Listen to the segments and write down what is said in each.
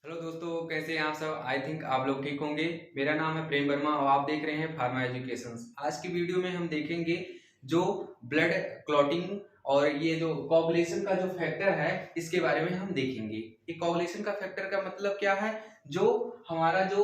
Hello दोस्तों, कैसे हैं आप सब। आई थिंक आप लोग ठीक होंगे। मेरा नाम है प्रेम वर्मा और आप देख रहे हैं फार्मा एजुकेशन। आज की वीडियो में हम देखेंगे जो ब्लड क्लॉटिंग और ये जो कोगुलेशन का जो फैक्टर है इसके बारे में हम देखेंगे। ये कोगुलेशन का फैक्टर का मतलब क्या है। जो हमारा जो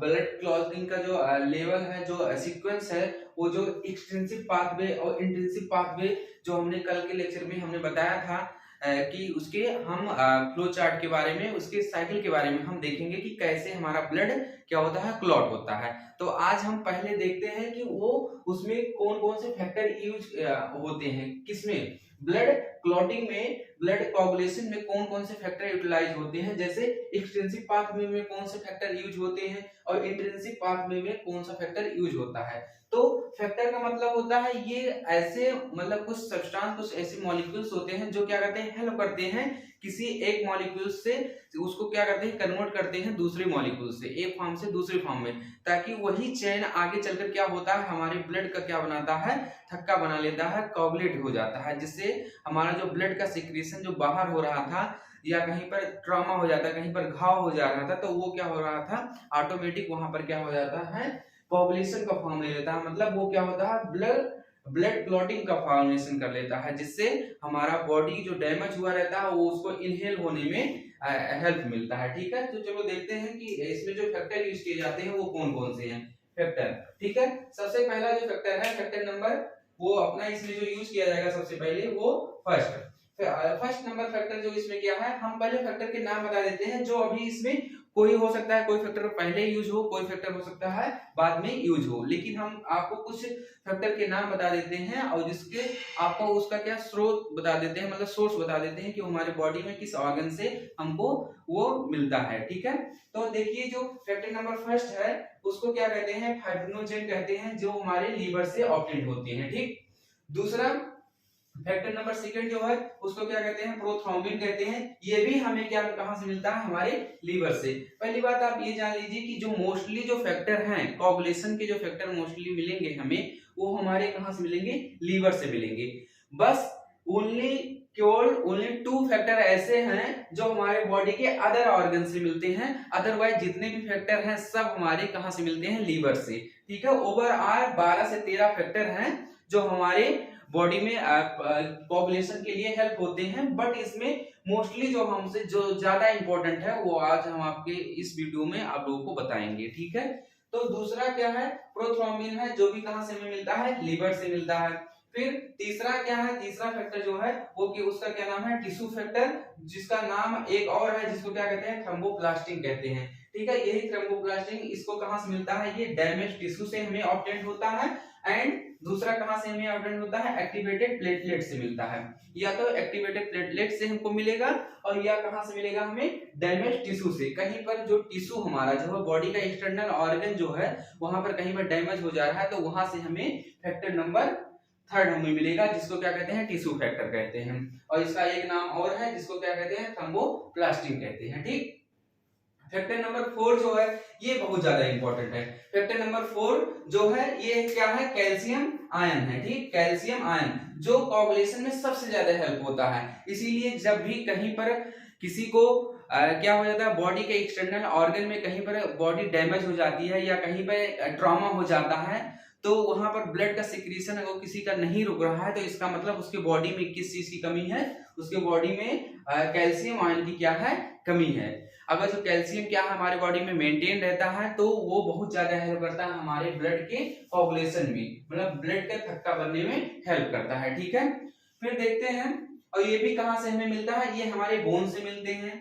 ब्लड क्लॉटिंग का जो लेवल है, जो सीक्वेंस है, वो जो एक्सटेंसिव पाथवे और इंटेंसिव पाथवे जो हमने कल के लेक्चर में हमने बताया था कि उसके हम फ्लो चार्ट के बारे में, उसके साइकिल के बारे में हम देखेंगे कि कैसे हमारा ब्लड क्या होता है, क्लॉट होता है। तो आज हम पहले देखते हैं कि वो उसमें कौन कौन से फैक्टर यूज होते हैं, किसमें ब्लड क्लॉटिंग में, ब्लड कोगुलेशन में कौन कौन से फैक्टर यूटिलाइज होते हैं। जैसे एक्सटेंसिव पाथवे में कौन से फैक्टर यूज होते हैं और इंटेंसिव पाथवे में कौन सा फैक्टर यूज होता है। तो फैक्टर का मतलब होता है ये ऐसे मतलब कुछ सब्सटेंस, कुछ ऐसे मॉलिक्यूल्स होते हैं जो क्या करते हैं, हेल्प करते हैं किसी एक मॉलिक्यूल से, उसको क्या करते हैं, कन्वर्ट करते हैं दूसरे मॉलिक्यूल से, एक फॉर्म से दूसरे फॉर्म में, ताकि वही चेन आगे चलकर क्या होता है, हमारे ब्लड का क्या बनाता है, थक्का बना लेता है, कोगुलेट हो जाता है, जिससे हमारा जो ब्लड का सिक्रीशन जो बाहर हो रहा था या कहीं पर ट्रॉमा हो जाता, कहीं पर घाव हो जा रहा था, तो वो क्या हो रहा था, ऑटोमेटिक वहां पर क्या हो जाता है, कोगुलेशन का फॉर्म ले लेता है। मतलब वो क्या होता है, ब्लड क्लॉटिंग का फॉर्मेशन कर लेता है, जिससे हमारा बॉडी जो डैमेज हुआ रहता है वो उसको इनहेल होने में हेल्प मिलता है। ठीक है, तो चलो देखते हैं कि इसमें जो फैक्टर यूज किए जाते हैं वो कौन कौन से हैं फैक्टर। ठीक है, सबसे पहला जो फैक्टर है, फैक्टर नंबर, वो अपना इसमें जो यूज किया जाएगा सबसे पहले वो फर्स्ट फर्स्ट नंबर फैक्टर जो इसमें क्या है, हम पहले फैक्टर के नाम बता देते हैं। जो अभी इसमें कोई हो सकता है, कोई फैक्टर पहले यूज हो, कोई फैक्टर हो सकता है बाद में यूज हो, लेकिन हम आपको कुछ फैक्टर के नाम बता देते हैं और जिसके आपको उसका क्या स्रोत बता देते हैं, मतलब सोर्स बता देते हैं कि हमारे बॉडी में किस ऑर्गन से हमको वो मिलता है। ठीक है, तो देखिए जो फैक्टर नंबर फर्स्ट है उसको क्या कहते हैं, फाइब्रिनोजेन कहते हैं, जो हमारे लीवर से ऑब्टेन होते हैं। ठीक, दूसरा फैक्टर नंबर सेकंड जो है उसको क्या कहते हैं, प्रोथ्रोम्बिन कहते हैं। ये भी हमें क्या कहां से मिलता है, हमारे लीवर से। पहली बात आप ये जान लीजिए कि जो मोस्टली जो फैक्टर हैं कोगुलेशन के, जो फैक्टर मोस्टली मिलेंगे हमें, वो हमारे कहां से मिलेंगे, लीवर से मिलेंगे। बस ओनली केवल ओनली टू फैक्टर ऐसे हैं जो हमारे बॉडी के अदर ऑर्गन से मिलते हैं, अदरवाइज जितने भी फैक्टर हैं सब हमारे कहां से मिलते हैं, लीवर से। ठीक है, ओवरऑल 12 से 13 फैक्टर हैं जो हमारे बॉडी में कोगुलेशन के लिए हेल्प होते हैं, बट इसमें मोस्टली जो हमसे जो ज्यादा इंपॉर्टेंट है वो आज हम आपके इस वीडियो में आप लोगों को बताएंगे। ठीक है, तो दूसरा क्या है, प्रोथ्रोम्बिन है, जो भी कहां से हमें मिलता है, लीवर से मिलता है। फिर तीसरा क्या है, तीसरा फैक्टर जो है वो कि उसका क्या नाम है, टिश्यू फैक्टर, जिसका नाम एक और है जिसको क्या कहते हैं, थ्रोम्बोप्लास्टिन कहते हैं। ठीक है, यही थ्रोम्बोप्लास्टिन, इसको कहां से मिलता है, ये डैमेज टिश्यू से हमें ऑब्टेन होता है। एंड दूसरा कहां से हमें ऑब्टेन होता है, एक्टिवेटेड प्लेटलेट से मिलता है। या तो एक्टिवेटेड प्लेटलेट से हमको मिलेगा और या कहां से मिलेगा, हमें डैमेज टिश्यू से। कहीं पर जो टिश्यू हमारा जो है बॉडी का एक्सटर्नल ऑर्गन जो है वहां पर कहीं पर डैमेज हो जा रहा है, तो वहां से हमें फैक्टर नंबर थर्ड हमें मिलेगा, जिसको क्या कहते हैं, टिश्यू फैक्टर कहते हैं। और इसका एक नाम और है जिसको क्या कहते हैं, थ्रोम्बोप्लास्टिन कहते हैं। ठीक, फैक्टर नंबर 4 जो है ये बहुत ज्यादा इंपॉर्टेंट है। फैक्टर नंबर 4 जो है ये क्या है, कैल्शियम आयन है। ठीक, कैल्शियम आयन जो कोगुलेशन में सबसे ज्यादा हेल्प होता है। इसीलिए जब भी कहीं पर किसी को क्या हो जाता है, बॉडी के एक्सटर्नल ऑर्गन में कहीं पर बॉडी डैमेज हो जाती है या कहीं पर ट्रॉमा हो जाता है, तो वहां पर ब्लड का सिक्रीशन अगर किसी का नहीं रुक रहा है, तो इसका मतलब उसके बॉडी में किस चीज की कमी है, उसके बॉडी में कैल्शियम आयन की क्या है, कमी है। अगर जो कैल्शियम क्या है हमारे बॉडी में मेंटेन रहता है, तो वो बहुत ज्यादा हेल्प करता है हमारे ब्लड के कोगुलेशन में, मतलब ब्लड का थक्का बनने में हेल्प करता है। ठीक है, फिर देखते हैं, और ये भी कहां से हमें मिलता है, ये हमारे बोन से मिलते हैं।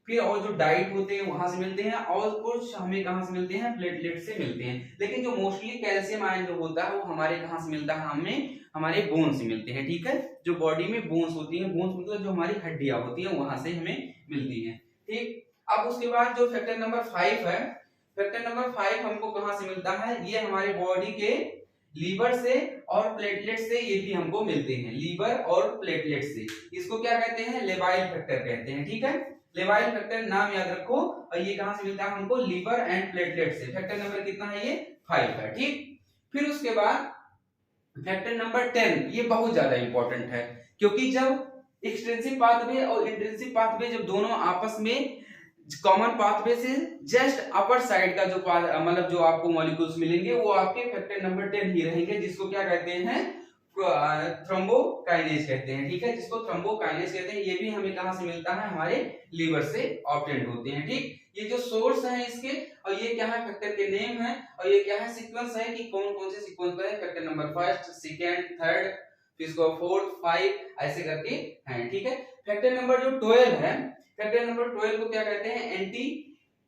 फिर और जो डाइट होते हैं वहां से मिलते हैं, और कुछ हमें कहां से मिलते हैं, प्लेटलेट से मिलते हैं। लेकिन जो मोस्टली कैल्शियम आयन जो होता है वो हमारे कहां से मिलता है, हमें हमारे बोन से मिलते हैं। ठीक है, जो बॉडी में बोन्स होती हैं, बोन्स मतलब जो हमारी हड्डियां होती हैं वहां से हमें मिलती हैं। ठीक, अब उसके बाद जो फैक्टर नंबर 5 है, फैक्टर नंबर 5 हमको कहां से मिलता है, ये हमारे बॉडी के लीवर से और प्लेटलेट से, ये भी हमको मिलते हैं, लीवर और प्लेटलेट से। इसको क्या कहते हैं, लेबाइल फैक्टर कहते हैं। ठीक है, लेबाइल फैक्टर नाम याद रखो, और ये कहां से मिलता है हमको, लीवर एंड प्लेटलेट से। फैक्टर नंबर कितना है, ये 5 है। ठीक, फिर उसके बाद फैक्टर नंबर 10, ये बहुत ज्यादा इंपॉर्टेंट है, क्योंकि जब एक्सटेंसिव पाथवे और इंटेंसिव पाथवे जब दोनों आपस में कॉमन पाथवे से जस्ट अपर साइड का जो मतलब जो आपको मॉलिक्यूल्स मिलेंगे वो आपके फैक्टर नंबर 10 ही रहेंगे, जिसको क्या कहते हैं, थ्रोम्बोकाइनेज कहते हैं। ठीक है, जिसको थ्रोम्बोकाइनेज कहते हैं। ये भी हमें कहां से मिलता है, हमारे लीवर से ऑब्टेन्ड होते हैं। ठीक, ये जो सोर्स है इसके, और ये क्या है, फैक्टर के नेम है, और ये क्या है, सीक्वेंस है कि कौन कौन से सीक्वेंस पर है, factor number first, second, third, फिर इसको फोर्थ, 5 ऐसे करके हैं। ठीक है, फैक्टर नंबर जो 12 है, फैक्टर नंबर 12 को क्या कहते हैं, एंटी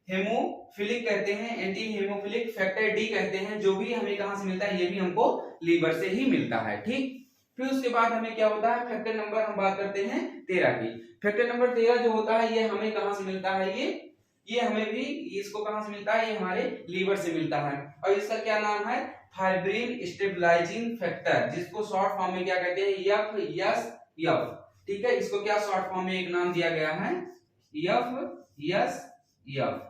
हेमोफिलिक कहते हैं, एंटी हेमोफिलिक फैक्टर डी कहते हैं, जो भी हमें कहां से मिलता है, ये भी हमको लीवर से ही मिलता है। ठीक, फिर उसके बाद हमें क्या होता है, फैक्टर नंबर हम बात करते हैं 13 की। फैक्टर नंबर 13 जो होता है ये हमें कहां से मिलता है, ये हमें भी इसको कहां से मिलता है, ये हमारे लीवर से मिलता है, और इसका क्या नाम है, फाइब्रिन स्टेबलाइजिंग फैक्टर, जिसको शॉर्ट फॉर्म में क्या कहते हैं, एफ। ठीक है, इसको क्या शॉर्ट फॉर्म में एक नाम दिया गया है, एफ।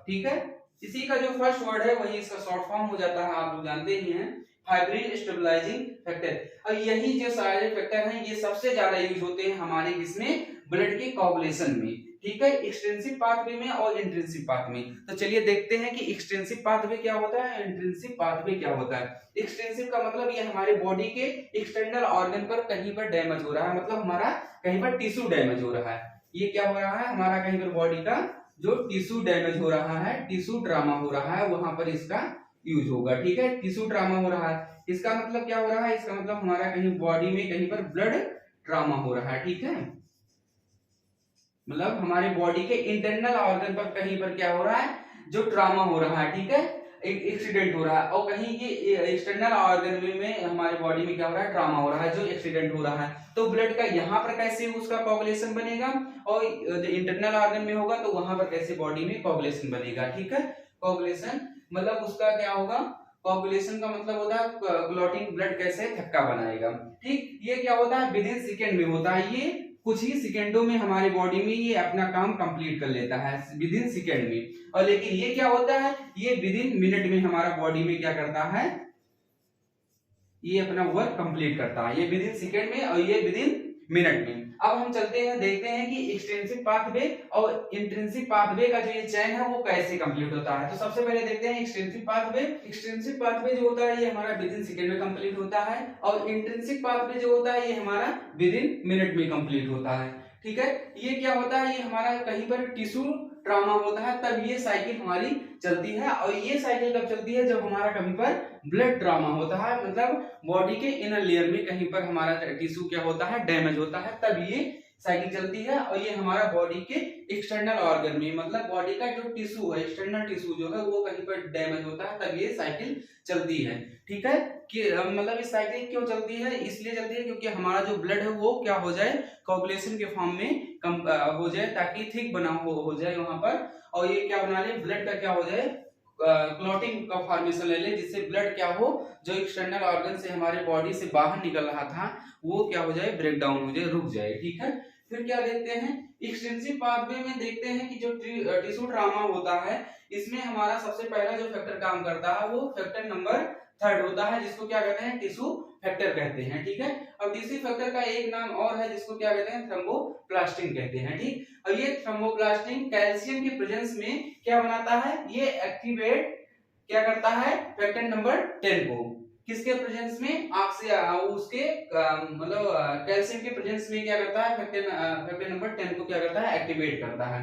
ठीक है, इसी का जो फर्स्ट वर्ड है वही इसका शॉर्ट फॉर्म हो जाता है, आप लोग जानते ही हैं, फाइब्रिन स्टेबलाइजिंग फैक्टर। और यही जो सारे फैक्टर हैं ये सबसे ज्यादा यूज होते हैं हमारे इसमें, ब्लड के कोagulation में। ठीक है, एक्सटेंसिव पाथवे में और इंट्रिंसिक पाथवे में। तो चलिए देखते हैं कि एक्सटेंसिव पाथवे क्या होता है, इंट्रिंसिक पाथवे क्या होता है। एक्सटेंसिव का मतलब ये हमारे बॉडी के एक्सटर्नल ऑर्गन पर कहीं पर डैमेज हो रहा है, मतलब हमारा कहीं पर टिश्यू डैमेज हो रहा है। ये क्या हो रहा है, हमारा कहीं पर बॉडी का जो टिश्यू डैमेज हो रहा है, टिश्यू ट्रामा हो रहा है, वहां पर इसका यूज होगा। ठीक है, टिश्यू ट्रामा हो रहा है, इसका मतलब क्या हो रहा है, इसका मतलब हमारा कहीं बॉडी में कहीं पर ब्लड ट्रामा हो रहा है। ठीक है, मतलब हमारे बॉडी के इंटरनल ऑर्गन पर कहीं पर क्या हो रहा है, जो ट्रामा हो रहा है। ठीक है, एक एक्सीडेंट हो रहा है, और कहीं ये एक्सटर्नल ऑर्गन में हमारे बॉडी में क्या हो रहा है, ट्रामा हो रहा है, जो एक्सीडेंट हो रहा है। तो ब्लड का यहाँ पर कैसे उसका कोagulation बनेगा, और जो इंटरनल ऑर्गन में होगा तो वहां पर कैसे बॉडी में कोagulation बनेगा। ठीक है, कोagulation मतलब उसका क्या होगा, कोagulation का मतलब होता है क्लॉटिंग, ब्लड कैसे थक्का बनाएगा। ठीक, ये क्या होता है, विद इन सेकेंड में होता है, ये कुछ ही सेकेंडों में हमारे बॉडी में ये अपना काम कंप्लीट कर लेता है, विद इन सेकेंड में। और लेकिन ये क्या होता है, ये विद इन मिनट में हमारा बॉडी में क्या करता है, ये अपना वर्क कंप्लीट करता है, ये विद इन सेकेंड में और ये विद इन मिनट में। अब हम चलते हैं, देखते हैं कि एक्सटेंसिव पाथवे और इंट्रिंसिक पाथवे का जो ये चैन है वो कैसे कंप्लीट होता है। तो सबसे पहले देखते हैं एक्सटेंसिव पाथवे। एक्सटेंसिव पाथवे जो होता है ये हमारा विद इन सेकेंड में कंप्लीट होता है, और इंट्रिंसिक पाथवे जो होता है ये हमारा विद इन मिनट में कंप्लीट होता है। ठीक है, ये क्या होता है, ये हमारा कहीं पर टिश्यू ट्रामा होता है तब ये साइकिल हमारी चलती है, और ये साइकिल कब चलती है, जब हमारा कहीं पर ब्लड ट्रामा होता है, मतलब बॉडी के इनर लेयर में कहीं पर हमारा टिश्यू क्या होता है, डैमेज होता है, तब ये साइकिल चलती है। और ये हमारा बॉडी के एक्सटर्नल ऑर्गन में, मतलब बॉडी का जो टिश्यू है, एक्सटर्नल टिश्यू जो है वो कहीं पर डैमेज होता है, तब ये साइकिल चलती है। ठीक है, कि मतलब इस साइकिल क्यों चलती है, इसलिए चलती है क्योंकि हमारा जो ब्लड है वो क्या हो जाए, कोagulation के फॉर्म में कम हो जाए, ताकि थिक बना हो जाए वहां पर, और ये क्या बना ले, ब्लड का क्या हो जाए, क्लॉटिंग का फॉर्मेशन ले ले, जिससे ब्लड क्या हो, जो एक्सटर्नल ऑर्गन से हमारे बॉडी से बाहर निकल रहा था वो क्या हो जाए, ब्रेक डाउन हो जाए, रुक जाए। ठीक है, फिर क्या देखते हैं, एक्सटेंसिव पाथवे में देखते हैं कि जो टिश्यू ट्रामा होता है इसमें हमारा सबसे पहला जो फैक्टर काम करता है वो फैक्टर नंबर 3 होता है, जिसको क्या कहते हैं, टिश्यू फैक्टर कहते हैं। ठीक है, और टिश्यू फैक्टर का एक नाम और है जिसको क्या कहते हैं, थ्रोम्बोप्लास्टिन कहते हैं। ठीक, और ये थ्रोम्बोप्लास्टिन कैल्शियम की प्रेजेंस में क्या बनाता है, ये एक्टिवेट क्या करता है, फैक्टर नंबर 10 को, किसके प्रेजेंस में, उसके मतलब कैल्शियम के प्रेजेंस में क्या करता है, फैक्टर नंबर 10 को क्या करता है, एक्टिवेट करता है।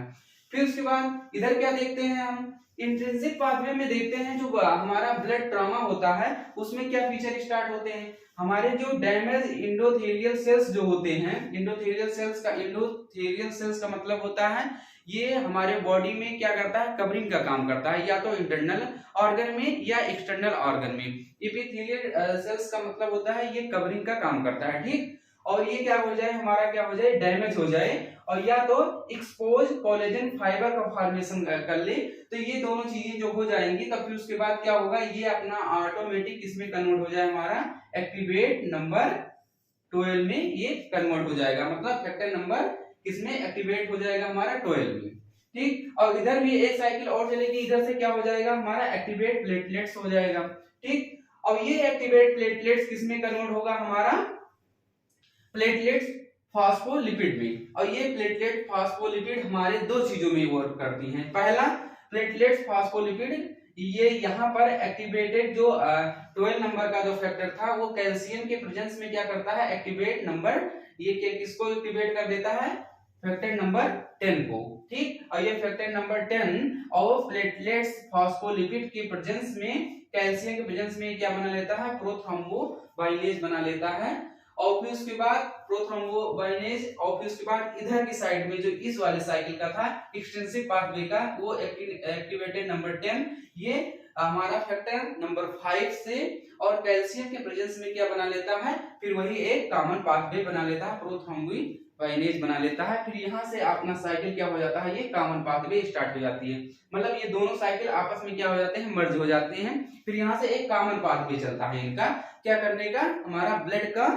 फिर उसके बाद इधर क्या देखते हैं हम, इंट्रिंसिक पाथवे में देखते हैं जो हमारा ब्लड ट्रामा होता है उसमें क्या फीचर स्टार्ट होते हैं, हमारे जो डैमेज इंडोथेलियल सेल्स जो होते हैं, इंडोथेलियल सेल्स का मतलब होता है ये हमारे बॉडी में क्या करता है, कवरिंग का काम करता है, या तो इंटरनल ऑर्गन में या एक्सटर्नल ऑर्गन में। एपिथेलियल सेल्स का मतलब होता है ये कवरिंग का काम करता है। ठीक, और ये क्या हो जाए, हमारा क्या हो जाए, डैमेज हो जाए, और या तो एक्सपोज कोलेजन फाइबर का फॉर्मेशन कर ले, तो ये दोनों चीजें जो हो जाएंगी तब फिर उसके बाद क्या होगा, ये अपना ऑटोमेटिक इसमें कन्वर्ट हो जाए, हमारा एक्टिवेट नंबर 12 में ये कन्वर्ट हो जाएगा, मतलब फैक्टर नंबर किसमें एक्टिवेट हो जाएगा, हमारा 12 में। ठीक, और इधर भी एक साइकिल और चलेगी, इधर से क्या हो जाएगा, हमारा एक्टिवेट प्लेटलेट्स हो जाएगा। ठीक, और ये एक्टिवेट प्लेटलेट्स किसमें कन्वर्ट होगा, हमारा प्लेटलेट्स फास्फोलिपिड में। और ये प्लेटलेट फास्फोलिपिड हमारे दो चीजों में वर्क करती हैं। पहला, प्लेटलेट्स फास्फोलिपिड ये यहाँ पर एक्टिवेटेड जो 12 नंबर का जो फैक्टर था वो कैल्शियम के प्रेजेंस में क्या करता है, एक्टिवेट नंबर, ये किसको एक्टिवेट कर देता है, फैक्टर नंबर 10 को। ठीक, और ये फैक्टर नंबर 10 और प्लेटलेट्स फास्फोलिपिड के प्रेजेंस में, कैल्शियम के प्रेजेंस में क्या बना लेता है, प्रोथ्रोम्बोबाइनेज बना लेता है। और फिर उसके बाद प्रोथ्रोम्बोबाइनेज, और फिर उसके बाद इधर की साइड में जो इस वाले साइकिल का था एक्सटेंसिव पाथवे का, वो एक्टिवेटेड नंबर 10 ये हमारा फैक्टर नंबर 5 से और कैल्शियम के प्रेजेंस में क्या बना लेता है, फिर वही एक कॉमन पाथवे बना लेता है, प्रोथ्रोम्बोबाइनेज बना लेता है। फिर यहाँ से अपना साइकिल क्या हो जाता है, ये कॉमन पाथवे स्टार्ट हो जाती है। मतलब ये दोनों साइकिल आपस में क्या हो जाते हैं, मर्ज हो जाते हैं। फिर यहाँ से एक कॉमन पाथवे चलता है इनका क्या करने का, हमारा ब्लड का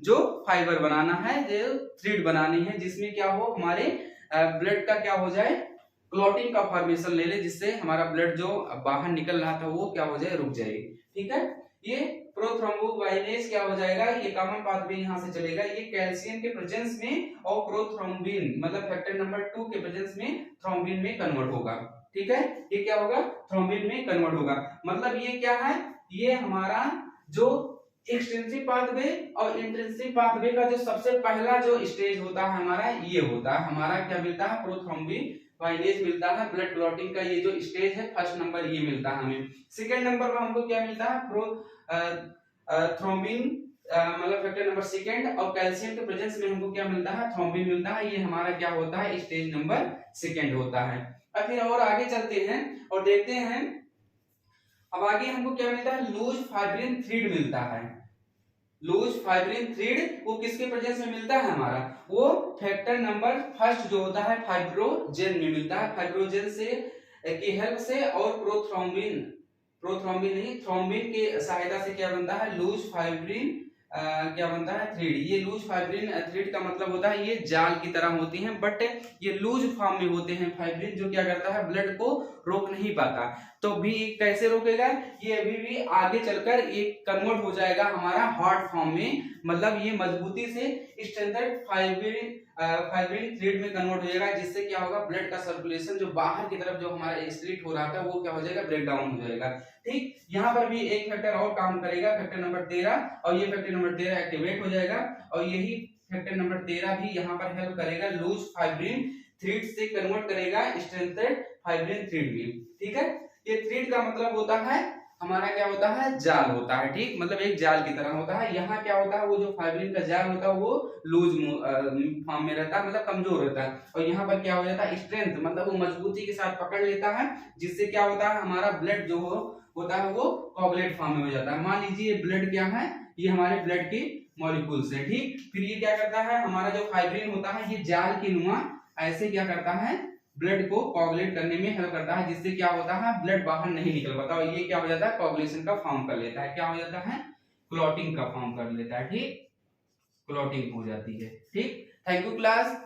जो फाइबर बनाना है, जो थ्रेड बनानी है, जिसमें क्या हो, हमारे ब्लड का क्या हो जाए, क्लॉटिंग का फॉर्मेशन ले ले, जिससे हमारा ब्लड जो बाहर निकल रहा था वो क्या हो जाए, रुक जाए। ठीक है, ये प्रोथ्रोम्बोबाइनेज क्या हो जाएगा, ये कॉमन पाथवे यहाँ से चलेगा, ये कैल्शियम के प्रेजेंस में और प्रोथ्रोम्बिन मतलब फैक्टर नंबर 2 के प्रेजेंस में थ्रोम्बिन में कन्वर्ट होगा। ठीक है, ये क्या होगा, थ्रोम्बिन में कन्वर्ट होगा। मतलब ये क्या है, ये हमारा जो एक्सटेंसिव पाथवे और इंटेंसिव पाथवे का जो सबसे पहला जो स्टेज होता है हमारा, ये होता है हमारा क्या मिलता है, प्रोथ्रोम्बोबाइनेज मिलता है। ब्लड क्लॉटिंग का ये जो स्टेज है फर्स्ट नंबर ये मिलता है हमें। सेकंड नंबर पर हमको क्या मिलता है, थ्रोम्बिन मतलब फैक्टर नंबर सेकंड, और कैल्शियम के प्रेजेंस में हमको क्या मिलता है, थ्रोम्बिन मिलता है। ये हमारा क्या होता है, स्टेज नंबर सेकंड होता है। अब फिर और आगे चलते हैं और देखते हैं, अब आगे हमको क्या मिलता है, लूज फाइब्रिन थ्रेड मिलता है। लूज फाइब्रिन थ्रेड वो किसके प्रेजेंस में मिलता है हमारा, वो फैक्टर नंबर फर्स्ट जो होता है फाइब्रोजेन में मिलता है। फाइब्रोजेन से की हेल्प से और प्रोथ्रोम्बिन नहीं, थ्रोम्बिन के सहायता से क्या बनता है, लूज फाइब्रिन क्या बनता है, थ्रेड। ये लूज फाइब्रिन थ्रेड का मतलब होता है ये जाल की तरह होती हैं, बट ये लूज फॉर्म में होते हैं। फाइब्रिन जो क्या करता है, ब्लड को रोक नहीं पाता। तो भी कैसे रोकेगा, ये अभी भी आगे चलकर एक कन्वर्ट हो जाएगा हमारा हार्ड फॉर्म में, मतलब ये मजबूती से स्ट्रेंथेंड फाइब्रिन थ्रेड में कन्वर्ट हो जाएगा, जिससे क्या होगा, ब्लड का सर्कुलेशन जो बाहर की तरफ जो हमारा एक्सक्रीट हो रहा था वो क्या हो जाएगा, ब्रेक डाउन हो जाएगा। ठीक, यहाँ पर भी एक फैक्टर और काम करेगा, फैक्टर नंबर 13, और ये फैक्टर नंबर 13 एक्टिवेट हो जाएगा, और यही फैक्टर नंबर 13 भी यहाँ पर हेल्प करेगा, लूज फाइब्रिन थ्रेड से कन्वर्ट करेगा स्ट्रेंथेंड फाइब्रिन थ्रेड में। ठीक है, ये थ्रेड का मतलब होता है हमारा क्या होता है, जाल होता है। ठीक, मतलब एक जाल की तरह होता है। यहाँ क्या होता है, वो जो फाइब्रिन का जाल होता है वो लूज फॉर्म में रहता है, मतलब कमजोर रहता है। और यहाँ पर क्या हो जाता है, स्ट्रेंथ मतलब वो मजबूती के साथ पकड़ लेता है, जिससे क्या होता है, हमारा ब्लड जो होता है वो कोगुलेट फॉर्म में हो जाता है। मान लीजिए ब्लड क्या है, ये हमारे ब्लड के मॉलिक्यूल्स हैं। ठीक, फिर ये क्या करता है, हमारा जो फाइब्रिन होता है ये जाल के नुमा ऐसे क्या करता है, ब्लड को कोगुलेट करने में हेल्प करता है, जिससे क्या होता है, ब्लड बाहर नहीं निकल पाता, और ये क्या हो जाता है, कोगुलेशन का फॉर्म कर लेता है, क्या हो जाता है, क्लॉटिंग का फॉर्म कर लेता है। ठीक, क्लॉटिंग हो जाती है। ठीक, थैंक यू क्लास।